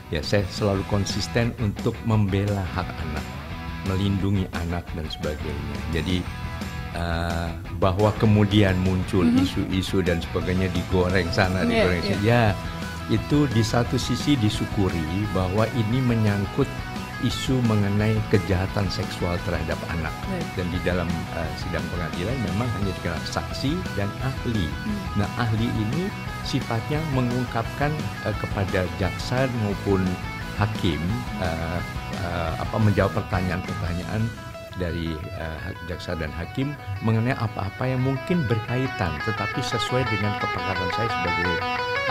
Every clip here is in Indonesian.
ya saya selalu konsisten untuk membela hak anak, melindungi anak dan sebagainya. Jadi bahwa kemudian muncul isu-isu dan sebagainya digoreng sana, digoreng sini, ya itu di satu sisi disyukuri bahwa ini menyangkut isu mengenai kejahatan seksual terhadap anak. Dan di dalam sidang pengadilan memang hanya dikenal saksi dan ahli. Nah, ahli ini sifatnya mengungkapkan kepada jaksa maupun hakim menjawab pertanyaan-pertanyaan dari jaksa dan hakim mengenai apa-apa yang mungkin berkaitan tetapi sesuai dengan kepakaran saya sebagai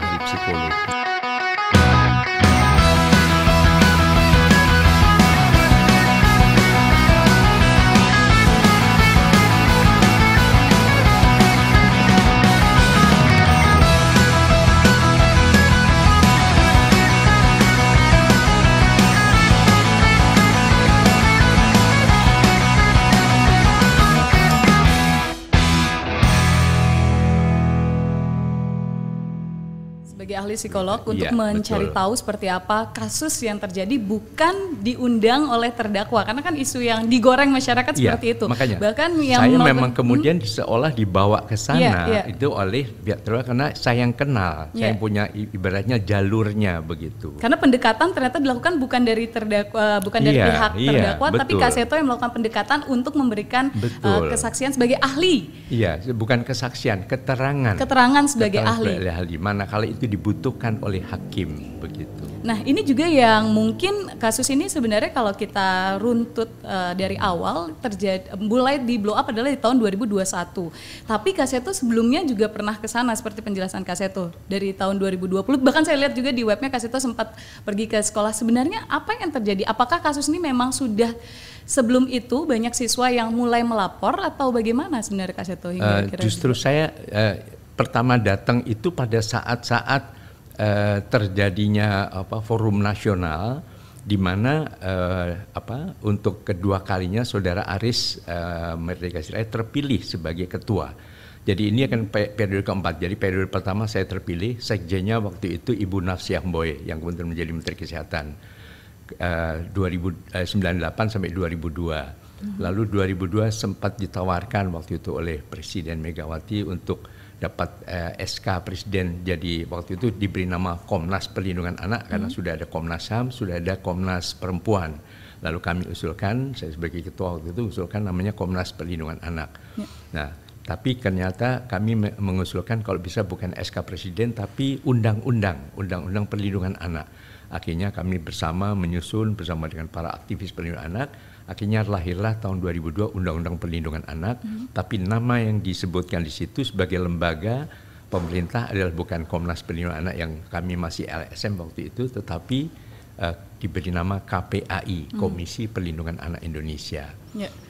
ahli psikolog. Sebagai ahli psikolog untuk mencari tahu seperti apa kasus yang terjadi, bukan diundang oleh terdakwa, karena kan isu yang digoreng masyarakat seperti itu. Makanya bahkan yang saya memang kemudian seolah dibawa ke sana itu oleh pihak terdakwa karena saya yang kenal, saya yang punya ibaratnya jalurnya begitu. Karena pendekatan ternyata dilakukan bukan dari terdakwa, bukan dari pihak terdakwa, tapi Kak Seto yang melakukan pendekatan untuk memberikan kesaksian sebagai ahli. Iya, bukan kesaksian, keterangan. Keterangan sebagai ahli. Manakala itu dibutuhkan oleh hakim begitu. Nah, ini juga yang mungkin kasus ini sebenarnya kalau kita runtut dari awal mulai di blow up adalah di tahun 2021. Tapi Kak Seto sebelumnya juga pernah ke sana seperti penjelasan Kak Seto dari tahun 2020. Bahkan saya lihat juga di webnya Kak Seto sempat pergi ke sekolah. Sebenarnya apa yang terjadi? Apakah kasus ini memang sudah sebelum itu banyak siswa yang mulai melapor atau bagaimana sebenarnya Kak Seto? Justru saya pertama datang itu pada saat-saat terjadinya forum nasional di mana untuk kedua kalinya Saudara Aris Merdeka Sirait terpilih sebagai ketua. Jadi ini akan periode keempat. Jadi periode pertama saya terpilih, sekjennya waktu itu Ibu Nafsiah Mboe yang kemudian menjadi Menteri Kesehatan 1998 sampai 2002. Lalu 2002 sempat ditawarkan waktu itu oleh Presiden Megawati untuk dapat SK Presiden, jadi waktu itu diberi nama Komnas Perlindungan Anak karena sudah ada Komnas HAM, sudah ada Komnas Perempuan. Lalu kami usulkan, saya sebagai ketua waktu itu usulkan namanya Komnas Perlindungan Anak. Nah, tapi ternyata kami mengusulkan kalau bisa bukan SK Presiden tapi undang-undang perlindungan anak. Akhirnya kami bersama menyusun bersama dengan para aktivis perlindungan anak. Akhirnya lahirlah tahun 2002 Undang-Undang Perlindungan Anak, tapi nama yang disebutkan di situ sebagai lembaga pemerintah adalah bukan Komnas Perlindungan Anak yang kami masih LSM waktu itu, tetapi diberi nama KPAI, Komisi Perlindungan Anak Indonesia.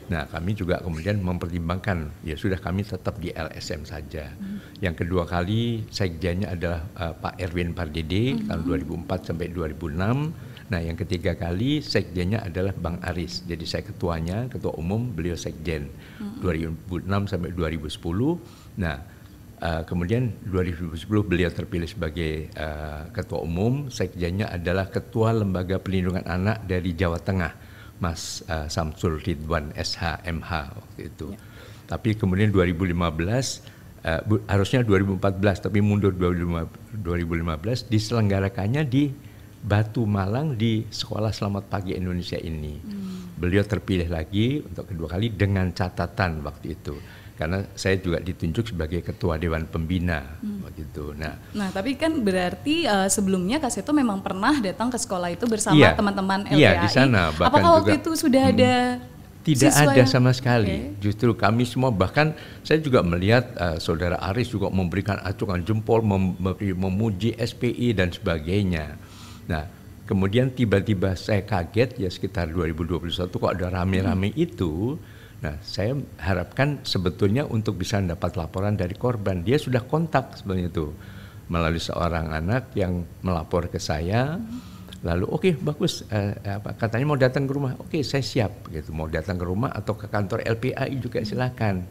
Nah, kami juga kemudian mempertimbangkan, ya sudah kami tetap di LSM saja. Yang kedua kali sekjennya adalah Pak Erwin Pardede tahun 2004 sampai 2006. Nah, yang ketiga kali sekjennya adalah Bang Aris. Jadi saya ketuanya, ketua umum, beliau sekjen 2006 sampai 2010. Nah, kemudian 2010 beliau terpilih sebagai ketua umum. Sekjennya adalah Ketua Lembaga Perlindungan Anak dari Jawa Tengah, Mas Samsul Ridwan SH MH waktu itu. Tapi kemudian 2015 harusnya 2014 tapi mundur 2015 diselenggarakannya di Batu Malang di Sekolah Selamat Pagi Indonesia ini. Beliau terpilih lagi untuk kedua kali dengan catatan waktu itu. Karena saya juga ditunjuk sebagai ketua Dewan Pembina begitu. Nah, tapi kan berarti sebelumnya Kak Seto memang pernah datang ke sekolah itu bersama teman-teman LPAI. Iya, di sana. Apakah waktu itu sudah ada tidak ada sama sekali. Justru kami semua, bahkan saya juga melihat Saudara Aris juga memberikan acungan jempol, memuji SPI dan sebagainya. Nah, kemudian tiba-tiba saya kaget ya sekitar 2021 kok ada rame-rame itu. Nah, saya harapkan sebetulnya untuk bisa mendapat laporan dari korban. Dia sudah kontak sebenarnya itu melalui seorang anak yang melapor ke saya. Lalu oke, bagus, katanya mau datang ke rumah. Oke, saya siap gitu. Mau datang ke rumah atau ke kantor LPAI juga silakan.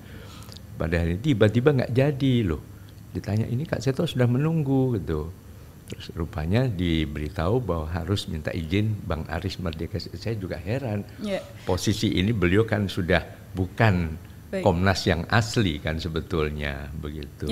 Padahal tiba-tiba nggak jadi loh. Ditanya ini Kak Seto sudah menunggu gitu. Terus rupanya diberitahu bahwa harus minta izin Bang Aris Merdeka. Saya juga heran. Posisi ini beliau kan sudah bukan Komnas yang asli kan sebetulnya begitu.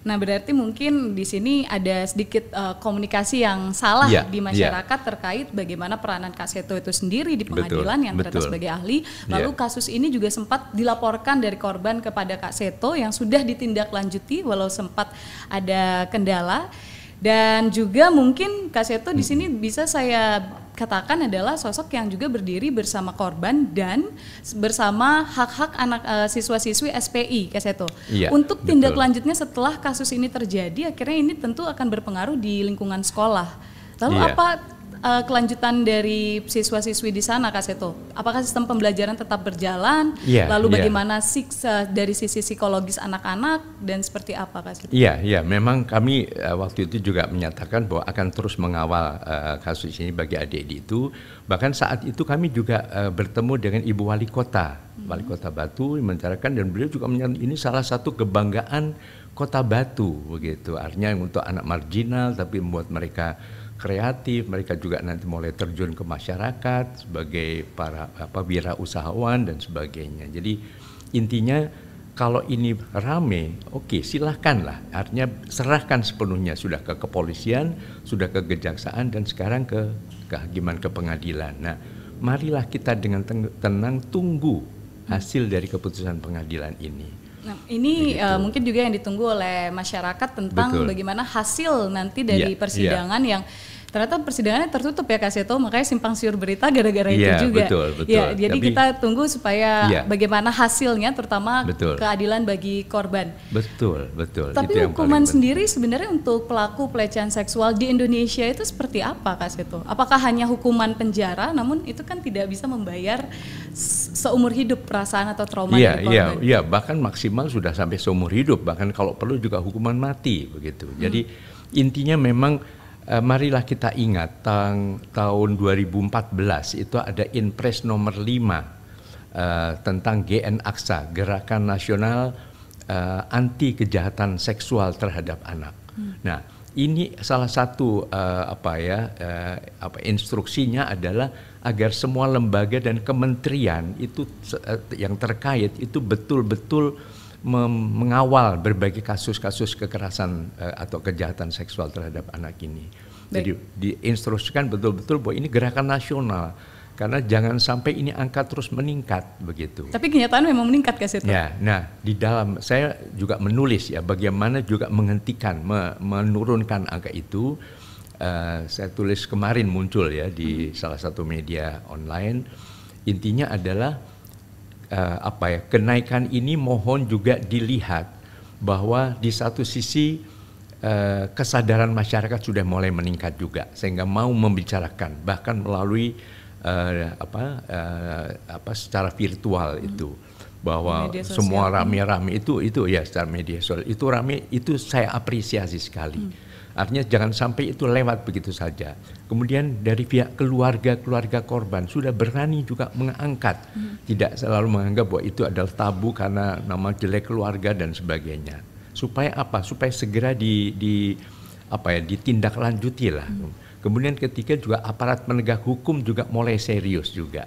Nah berarti mungkin di sini ada sedikit komunikasi yang salah di masyarakat terkait bagaimana peranan Kak Seto itu sendiri di pengadilan yang ternyata sebagai ahli. Lalu kasus ini juga sempat dilaporkan dari korban kepada Kak Seto yang sudah ditindaklanjuti walau sempat ada kendala. Dan juga mungkin Kak Seto di sini bisa saya katakan adalah sosok yang juga berdiri bersama korban dan bersama hak-hak anak siswa-siswi SPI, Kak Seto. Untuk tindak lanjutnya setelah kasus ini terjadi, akhirnya ini tentu akan berpengaruh di lingkungan sekolah. Lalu apa kelanjutan dari siswa-siswi di sana, Kak Seto? Apakah sistem pembelajaran tetap berjalan? Lalu bagaimana dari sisi psikologis anak-anak dan seperti apa, Kak Seto? Iya, memang kami waktu itu juga menyatakan bahwa akan terus mengawal kasus ini bagi adik-adik itu. Bahkan saat itu kami juga bertemu dengan Ibu Wali Kota Batu menceritakan, dan beliau juga menyatakan ini salah satu kebanggaan Kota Batu begitu. Artinya untuk anak marginal tapi membuat mereka kreatif, mereka juga nanti mulai terjun ke masyarakat sebagai para wirausahawan dan sebagainya. Jadi intinya kalau ini rame, oke, silahkanlah. Artinya serahkan sepenuhnya sudah ke kepolisian, sudah ke kejaksaan, dan sekarang ke kehakiman, ke pengadilan. Nah, marilah kita dengan tenang tunggu hasil dari keputusan pengadilan ini. Nah, ini mungkin juga yang ditunggu oleh masyarakat tentang bagaimana hasil nanti dari persidangan yang ternyata persidangannya tertutup ya Kak Seto, makanya simpang siur berita gara-gara itu juga. Betul. Jadi kita tunggu supaya bagaimana hasilnya, terutama keadilan bagi korban. Betul. Tapi hukuman sendiri sebenarnya untuk pelaku pelecehan seksual di Indonesia itu seperti apa, Kak Seto? Apakah hanya hukuman penjara, namun itu kan tidak bisa membayar seumur hidup perasaan atau trauma dari korban? Iya, bahkan maksimal sudah sampai seumur hidup, bahkan kalau perlu juga hukuman mati begitu. Jadi intinya memang marilah kita ingat tahun 2014 itu ada Inpres nomor 5 tentang GN Aksa, Gerakan Nasional Anti Kejahatan Seksual Terhadap Anak. Nah, ini salah satu instruksinya adalah agar semua lembaga dan kementerian itu yang terkait itu betul-betul mengawal berbagai kasus-kasus kekerasan atau kejahatan seksual terhadap anak ini. Jadi diinstruksikan betul-betul bahwa ini gerakan nasional, karena jangan sampai ini angka terus meningkat begitu. Tapi kenyataan memang meningkat, Kak Seto. Nah di dalam saya juga menulis bagaimana juga menghentikan, menurunkan angka itu. Saya tulis kemarin muncul di salah satu media online. Intinya adalah kenaikan ini mohon juga dilihat bahwa di satu sisi kesadaran masyarakat sudah mulai meningkat juga, sehingga mau membicarakan bahkan melalui secara virtual itu, bahwa semua rame-rame itu secara media sosial itu rame, itu saya apresiasi sekali. Artinya jangan sampai itu lewat begitu saja. Kemudian dari pihak keluarga korban sudah berani juga mengangkat, tidak selalu menganggap bahwa itu adalah tabu karena nama jelek keluarga dan sebagainya. Supaya apa? Supaya segera ditindaklanjuti lah. Kemudian ketika juga aparat penegak hukum juga mulai serius juga.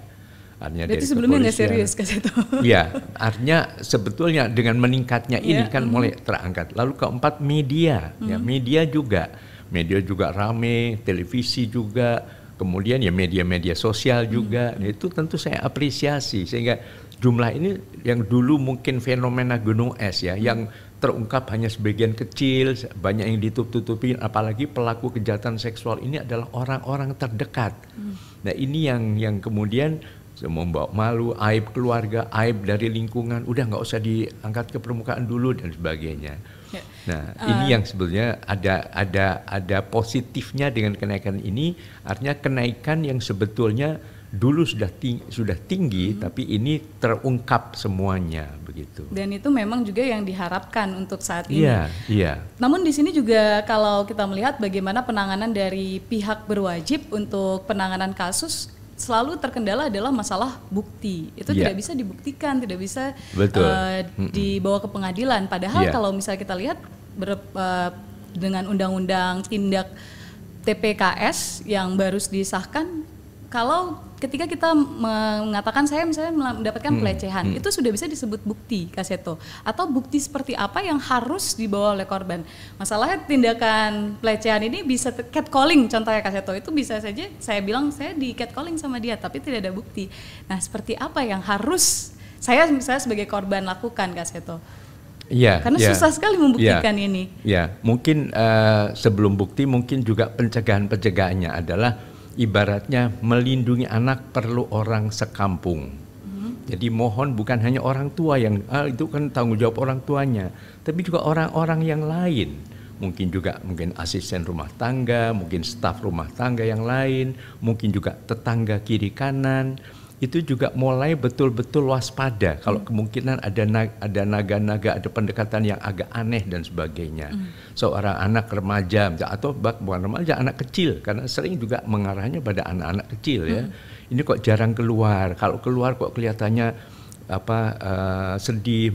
Artinya berarti sebelumnya nggak serius, Kak Seto? Iya, artinya sebetulnya dengan meningkatnya ini kan mulai terangkat. Lalu keempat, media, media juga rame, televisi juga, kemudian media-media sosial juga. Itu tentu saya apresiasi, sehingga jumlah ini yang dulu mungkin fenomena gunung es yang terungkap hanya sebagian kecil, banyak yang ditutup-tutupin, apalagi pelaku kejahatan seksual ini adalah orang-orang terdekat. Nah ini yang kemudian membawa malu, aib keluarga, aib dari lingkungan, udah nggak usah diangkat ke permukaan dulu dan sebagainya. Nah ini yang sebetulnya ada positifnya dengan kenaikan ini, artinya kenaikan yang sebetulnya dulu sudah tinggi, tapi ini terungkap semuanya begitu. Dan itu memang juga yang diharapkan untuk saat ini. Iya. Namun di sini juga kalau kita melihat bagaimana penanganan dari pihak berwajib untuk penanganan kasus, selalu terkendala adalah masalah bukti. Itu tidak bisa dibuktikan, tidak bisa dibawa ke pengadilan. Padahal kalau misalnya kita lihat dengan undang-undang tindak TPKS yang baru disahkan, kalau ketika kita mengatakan saya misalnya mendapatkan pelecehan, itu sudah bisa disebut bukti, Kak Seto. Atau bukti seperti apa yang harus dibawa oleh korban. Masalahnya tindakan pelecehan ini bisa catcalling, contohnya Kak Seto, itu bisa saja saya bilang saya di catcalling sama dia, tapi tidak ada bukti. Nah, seperti apa yang harus saya misalnya sebagai korban lakukan, Kak Seto? Ya, karena susah sekali membuktikan ini. Ya, mungkin sebelum bukti mungkin juga pencegahannya adalah ibaratnya melindungi anak perlu orang sekampung. Jadi mohon bukan hanya orang tua yang itu kan tanggung jawab orang tuanya, tapi juga orang-orang yang lain. Mungkin asisten rumah tangga, mungkin staf rumah tangga yang lain, mungkin juga tetangga kiri kanan. Itu juga mulai betul-betul waspada kalau kemungkinan ada naga-naga, ada pendekatan yang agak aneh dan sebagainya. Seorang anak remaja atau bukan remaja, anak kecil, karena sering juga mengarahnya pada anak-anak kecil ya. Ini kok jarang keluar, kalau keluar kok kelihatannya sedih,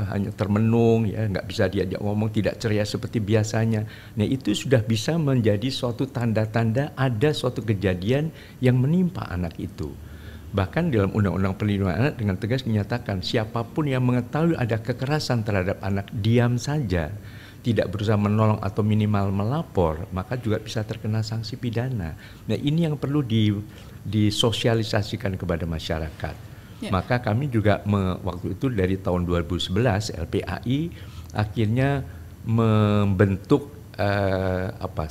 hanya termenung ya, nggak bisa diajak ngomong, tidak ceria seperti biasanya. Nah, itu sudah bisa menjadi suatu tanda-tanda ada suatu kejadian yang menimpa anak itu. Bahkan dalam Undang-Undang Perlindungan Anak dengan tegas menyatakan siapapun yang mengetahui ada kekerasan terhadap anak diam saja, tidak berusaha menolong atau minimal melapor, maka juga bisa terkena sanksi pidana. Nah, ini yang perlu disosialisasikan kepada masyarakat. Ya. Maka kami juga waktu itu dari tahun 2011 LPAI akhirnya membentuk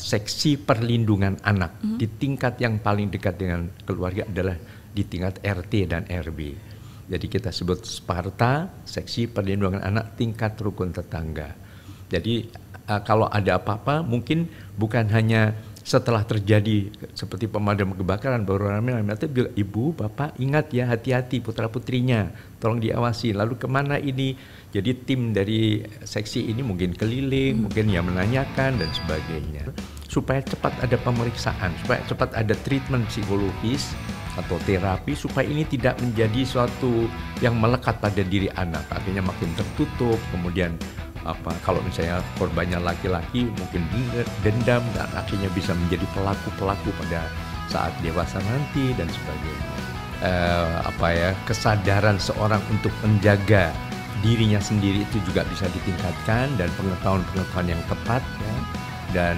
seksi perlindungan anak di tingkat yang paling dekat dengan keluarga adalah di tingkat RT dan RB. Jadi kita sebut Sparta, seksi perlindungan anak tingkat rukun tetangga. Jadi kalau ada apa-apa mungkin bukan hanya setelah terjadi seperti pemadam kebakaran baru ramai, tapi juga ibu, bapak ingat ya, hati-hati putra-putrinya, tolong diawasi. Lalu kemana ini? Jadi tim dari seksi ini mungkin keliling, mungkin ya menanyakan dan sebagainya. Supaya cepat ada pemeriksaan, supaya cepat ada treatment psikologis atau terapi, supaya ini tidak menjadi suatu yang melekat pada diri anak, akhirnya makin tertutup. Kemudian kalau misalnya korbannya laki-laki mungkin dendam dan akhirnya bisa menjadi pelaku-pelaku pada saat dewasa nanti dan sebagainya. Kesadaran seorang untuk menjaga dirinya sendiri itu juga bisa ditingkatkan dan pengetahuan-pengetahuan yang tepat ya. Dan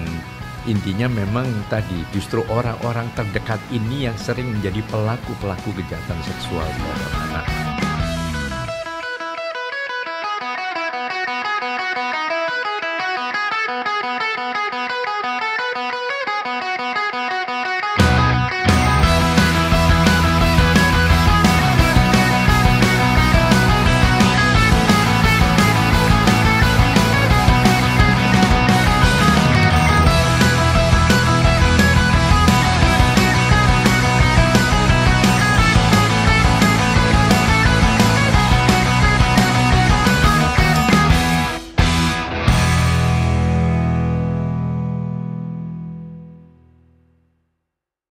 intinya memang tadi justru orang-orang terdekat ini yang sering menjadi pelaku-pelaku kejahatan seksual terhadap anak.